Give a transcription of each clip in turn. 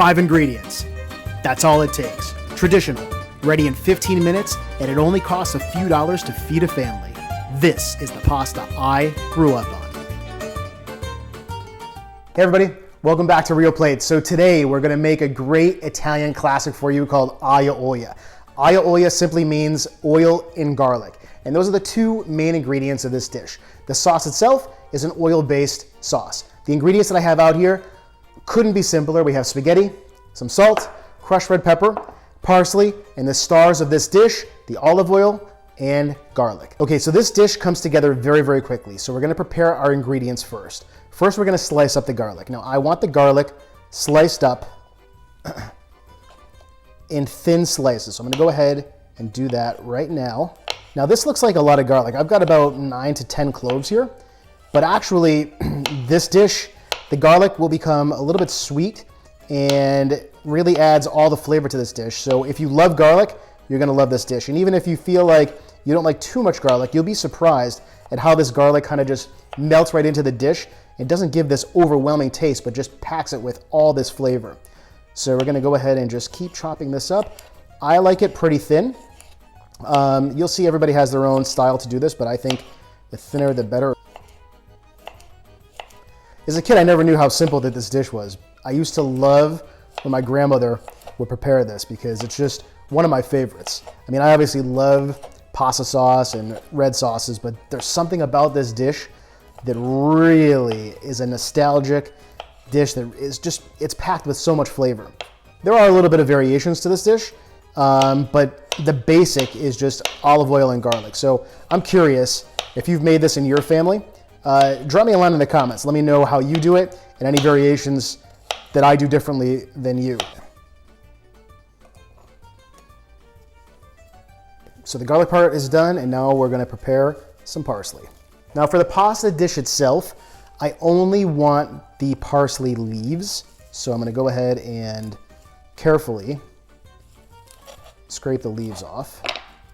5 ingredients. That's all it takes. Traditional, ready in 15 minutes, and it only costs a few dollars to feed a family. This is the pasta I grew up on. Hey everybody, welcome back to Real Plates. So today we're gonna make a great Italian classic for you called Aglio Olio. Aglio Olio simply means oil and garlic. And those are the two main ingredients of this dish. The sauce itself is an oil-based sauce. The ingredients that I have out here couldn't be simpler. We have spaghetti, some salt, crushed red pepper, parsley, and the stars of this dish, the olive oil and garlic. Okay, so this dish comes together very, very quickly. So we're gonna prepare our ingredients first. First, we're gonna slice up the garlic. Now, I want the garlic sliced up in thin slices. So I'm gonna go ahead and do that right now. Now, this looks like a lot of garlic. I've got about 9 to 10 cloves here, but actually, this dish, the garlic will become a little bit sweet and really adds all the flavor to this dish. So if you love garlic, you're gonna love this dish. And even if you feel like you don't like too much garlic, you'll be surprised at how this garlic kind of just melts right into the dish. It doesn't give this overwhelming taste, but just packs it with all this flavor. So we're gonna go ahead and just keep chopping this up. I like it pretty thin. You'll see everybody has their own style to do this, but I think the thinner the better. As a kid, I never knew how simple that this dish was. I used to love when my grandmother would prepare this because it's just one of my favorites. I mean, I obviously love pasta sauce and red sauces, but there's something about this dish that really is a nostalgic dish that is just, it's packed with so much flavor. There are a little bit of variations to this dish, but the basic is just olive oil and garlic. So I'm curious if you've made this in your family. Drop me a line in the comments. Let me know how you do it and any variations that I do differently than you. So the garlic part is done, and now we're gonna prepare some parsley. Now for the pasta dish itself, I only want the parsley leaves. So I'm gonna go ahead and carefully scrape the leaves off.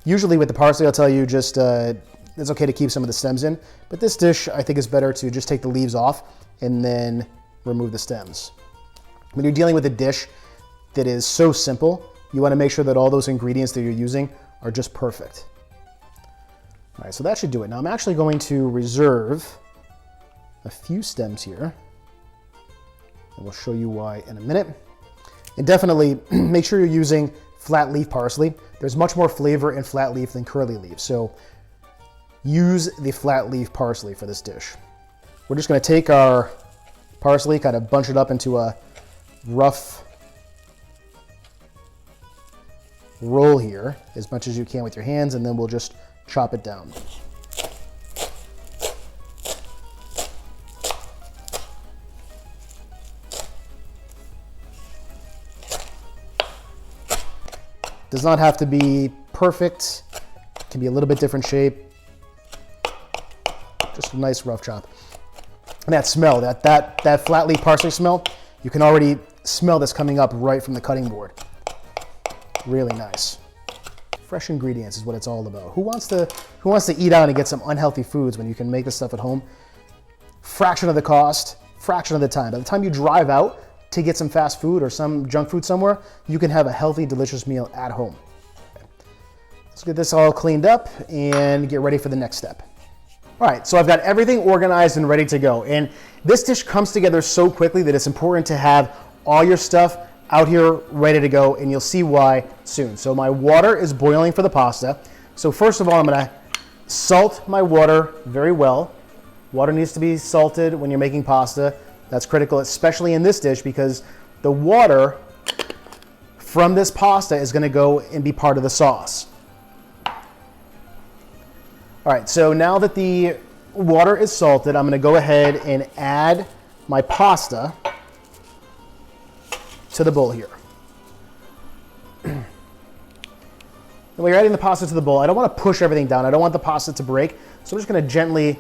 Usually with the parsley, I'll tell you just, it's okay to keep some of the stems in, but this dish, I think it's better to just take the leaves off and then remove the stems. When you're dealing with a dish that is so simple, you wanna make sure that all those ingredients that you're using are just perfect. All right, so that should do it. Now I'm actually going to reserve a few stems here, and we'll show you why in a minute. And definitely make sure you're using flat leaf parsley. There's much more flavor in flat leaf than curly leaf, so use the flat leaf parsley for this dish. We're just gonna take our parsley, kind of bunch it up into a rough roll here, as much as you can with your hands, and then we'll just chop it down. Does not have to be perfect. It can be a little bit different shape. Just a nice rough chop. And that smell, that flat leaf parsley smell, you can already smell this coming up right from the cutting board. Really nice. Fresh ingredients is what it's all about. Who wants to eat out and get some unhealthy foods when you can make this stuff at home? Fraction of the cost, fraction of the time. By the time you drive out to get some fast food or some junk food somewhere, you can have a healthy, delicious meal at home. Let's get this all cleaned up and get ready for the next step. All right, so I've got everything organized and ready to go. And this dish comes together so quickly that it's important to have all your stuff out here ready to go, and you'll see why soon. So my water is boiling for the pasta. So first of all, I'm gonna salt my water very well. Water needs to be salted when you're making pasta. That's critical, especially in this dish, because the water from this pasta is gonna go and be part of the sauce. All right, so now that the water is salted, I'm gonna go ahead and add my pasta to the bowl here. And when you're adding the pasta to the bowl, I don't wanna push everything down. I don't want the pasta to break. So I'm just gonna gently,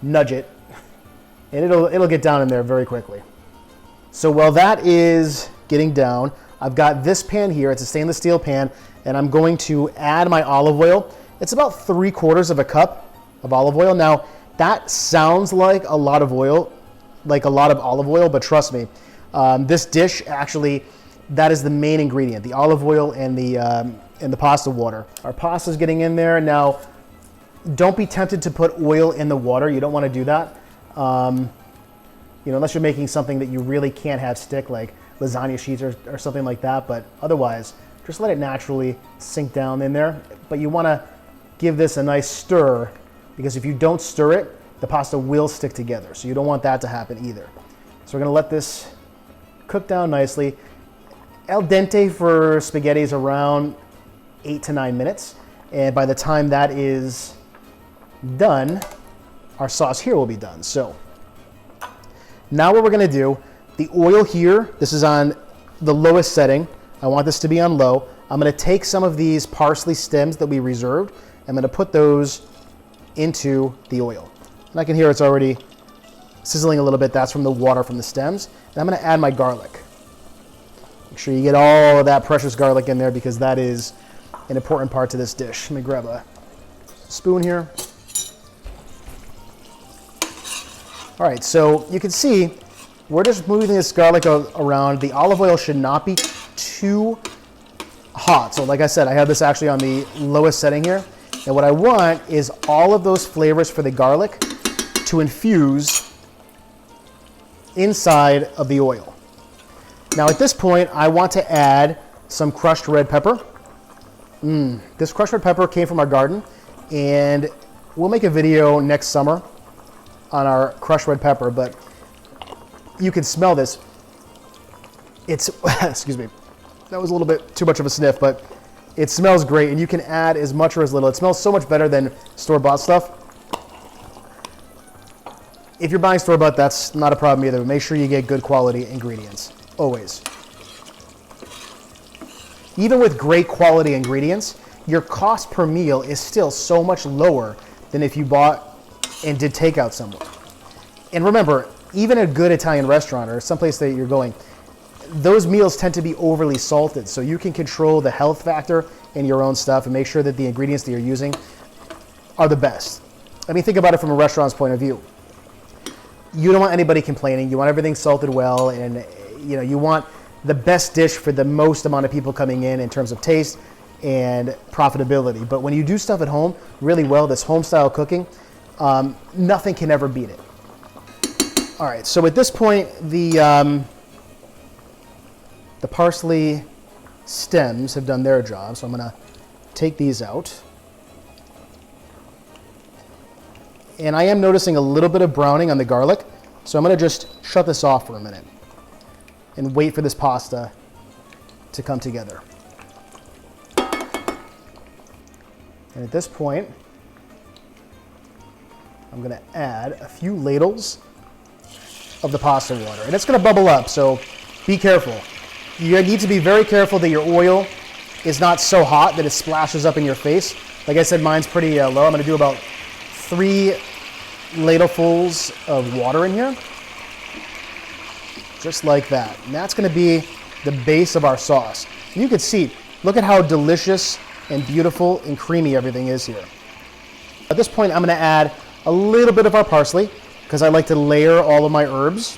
nudge it, and it'll get down in there very quickly. So while that is getting down, I've got this pan here. It's a stainless steel pan, and I'm going to add my olive oil. It's about 3/4 of a cup of olive oil. Now, that sounds like a lot of oil, like a lot of olive oil, but trust me, This dish, actually, that is the main ingredient, the olive oil and the pasta water. Our pasta's getting in there. Now, don't be tempted to put oil in the water. You don't want to do that. Unless you're making something that you really can't have stick, like lasagna sheets or something like that. But otherwise, just let it naturally sink down in there. But you want to give this a nice stir, because if you don't stir it, the pasta will stick together. So you don't want that to happen either. So we're going to let this cook down nicely. Al dente for spaghetti is around 8 to 9 minutes. And by the time that is done, our sauce here will be done. So now what we're going to do, the oil here, this is on the lowest setting. I want this to be on low. I'm going to take some of these parsley stems that we reserved. I'm going to put those into the oil. And I can hear it's already sizzling a little bit. That's from the water from the stems. And I'm going to add my garlic. Make sure you get all of that precious garlic in there, because that is an important part to this dish. Let me grab a spoon here. All right, so you can see we're just moving this garlic around. The olive oil should not be too hot. So like I said, I have this actually on the lowest setting here. And what I want is all of those flavors for the garlic to infuse inside of the oil. Now at this point, I want to add some crushed red pepper. This crushed red pepper came from our garden, and we'll make a video next summer on our crushed red pepper, but you can smell this. It's, excuse me, that was a little bit too much of a sniff, but it smells great, and you can add as much or as little. It smells so much better than store-bought stuff. If you're buying store-bought, that's not a problem either, but make sure you get good quality ingredients, always. Even with great quality ingredients, your cost per meal is still so much lower than if you bought and did takeout somewhere. And remember, even a good Italian restaurant or someplace that you're going, those meals tend to be overly salted, so you can control the health factor in your own stuff and make sure that the ingredients that you're using are the best. I mean, think about it from a restaurant's point of view. You don't want anybody complaining. You want everything salted well, and you want the best dish for the most amount of people coming in terms of taste and profitability. But when you do stuff at home really well, this home-style cooking, nothing can ever beat it. All right, so at this point, the parsley stems have done their job, so I'm going to take these out. And I am noticing a little bit of browning on the garlic, so I'm going to just shut this off for a minute and wait for this pasta to come together. And at this point, I'm going to add a few ladles of the pasta water. And it's going to bubble up, so be careful. You need to be very careful that your oil is not so hot that it splashes up in your face. Like I said, mine's pretty low. I'm going to do about 3 ladlefuls of water in here. Just like that. And that's going to be the base of our sauce. And you can see, look at how delicious and beautiful and creamy everything is here. At this point, I'm going to add a little bit of our parsley, because I like to layer all of my herbs.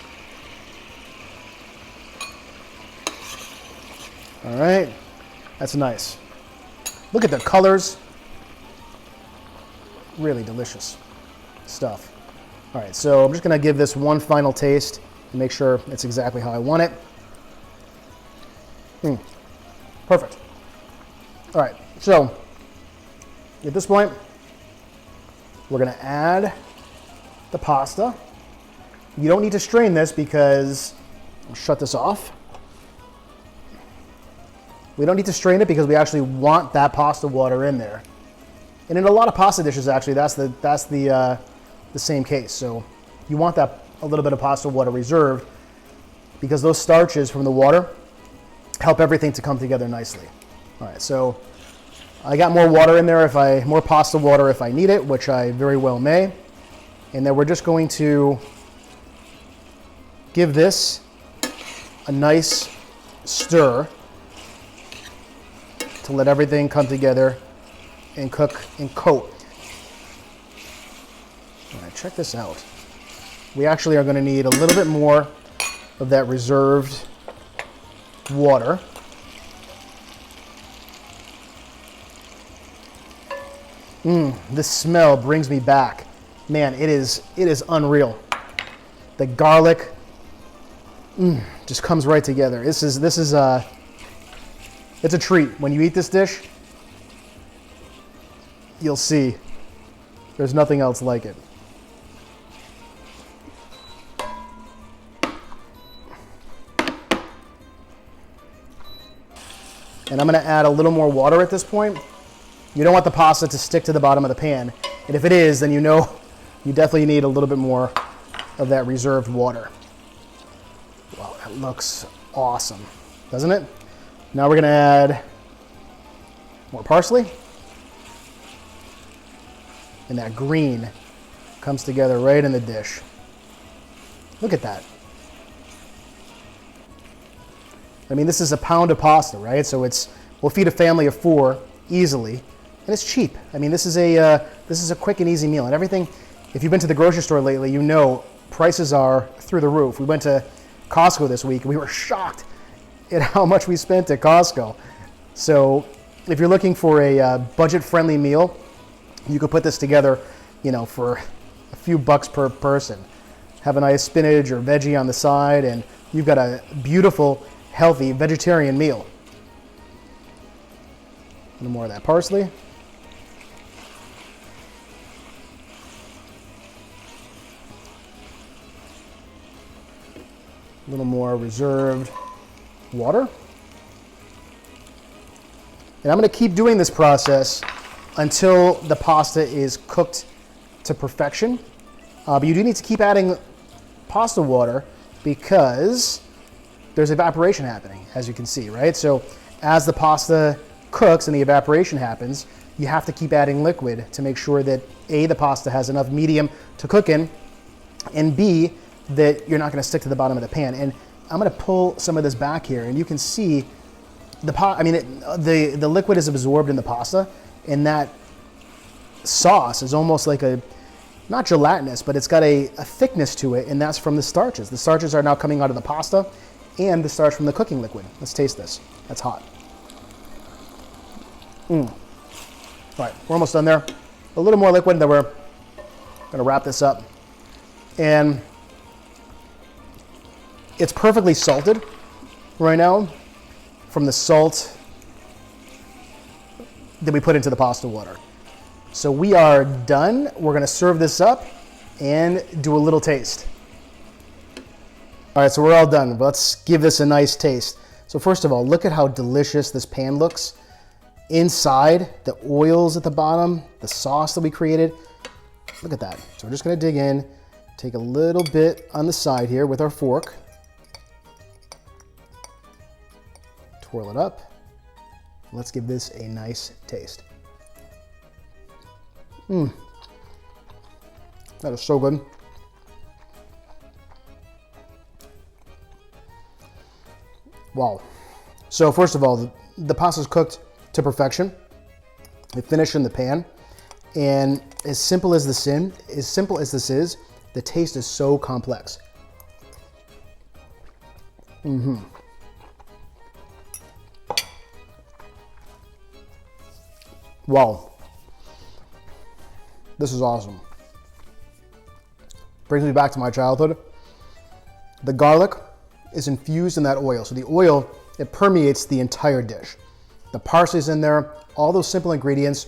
All right, that's nice. Look at the colors. Really delicious stuff. All right, so I'm just gonna give this one final taste and make sure it's exactly how I want it. Perfect. All right, so at this point, we're gonna add the pasta. You don't need to strain this because, I'll shut this off. We don't need to strain it because we actually want that pasta water in there. And in a lot of pasta dishes, actually, that's the same case. So you want that a little bit of pasta water reserved, because those starches from the water help everything to come together nicely. All right, so I got more water in there, more pasta water if I need it, which I very well may. And then we're just going to give this a nice stir to let everything come together and cook and coat. All right, check this out. We actually are going to need a little bit more of that reserved water. This smell brings me back. Man, it is unreal. The garlic just comes right together. This is it's a treat. When you eat this dish, you'll see there's nothing else like it. And I'm going to add a little more water at this point. You don't want the pasta to stick to the bottom of the pan. And if it is, then you know you definitely need a little bit more of that reserved water. Wow, that looks awesome, doesn't it? Now we're going to add more parsley. And that green comes together right in the dish. Look at that. I mean, this is a pound of pasta, right? So we'll feed a family of 4 easily, and it's cheap. I mean, this is a quick and easy meal, and everything. If you've been to the grocery store lately, you know prices are through the roof. We went to Costco this week. We were shocked at how much we spent at Costco. So, if you're looking for a budget-friendly meal, you could put this together, for a few bucks per person. Have a nice spinach or veggie on the side, and you've got a beautiful, healthy vegetarian meal. A little more of that parsley. A little more reserved water. And I'm going to keep doing this process until the pasta is cooked to perfection. But you do need to keep adding pasta water because there's evaporation happening, as you can see, right? So as the pasta cooks and the evaporation happens, you have to keep adding liquid to make sure that A, the pasta has enough medium to cook in, and B, that you're not going to stick to the bottom of the pan. And I'm going to pull some of this back here, and you can see the liquid is absorbed in the pasta, and that sauce is almost like not gelatinous, but it's got a thickness to it, and that's from the starches. The starches are now coming out of the pasta and the starch from the cooking liquid. Let's taste this. That's hot. All right, we're almost done there. A little more liquid, then we're going to wrap this up. And it's perfectly salted right now from the salt that we put into the pasta water. So we are done. We're going to serve this up and do a little taste. All right, so we're all done. Let's give this a nice taste. So first of all, look at how delicious this pan looks. Inside, the oils at the bottom, the sauce that we created. Look at that. So we're just going to dig in, take a little bit on the side here with our fork. Twirl it up. Let's give this a nice taste. That is so good. Wow. So first of all, the pasta's cooked to perfection. It finished in the pan. And as simple as this is, the taste is so complex. Wow. This is awesome. Brings me back to my childhood. The garlic is infused in that oil. So the oil, it permeates the entire dish. The parsley's in there. All those simple ingredients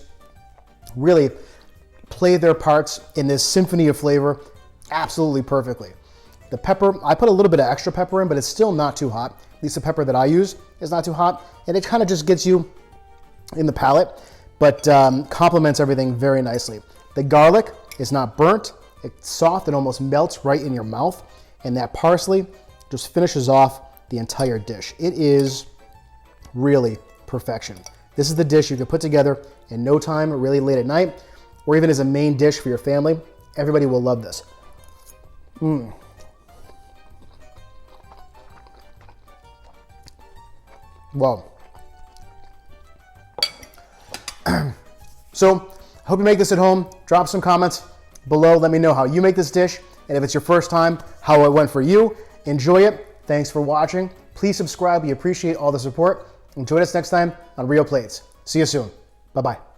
really play their parts in this symphony of flavor absolutely perfectly. The pepper, I put a little bit of extra pepper in, but it's still not too hot. At least the pepper that I use is not too hot. And it kind of just gets you in the palate, but complements everything very nicely. The garlic is not burnt. It's soft and almost melts right in your mouth. And that parsley just finishes off the entire dish. It is really perfection. This is the dish you can put together in no time, really late at night, or even as a main dish for your family. Everybody will love this. Wow. So, hope you make this at home. Drop some comments below. Let me know how you make this dish, and if it's your first time, how it went for you. Enjoy it. Thanks for watching. Please subscribe. We appreciate all the support. And join us next time on Real Plates. See you soon. Bye-bye.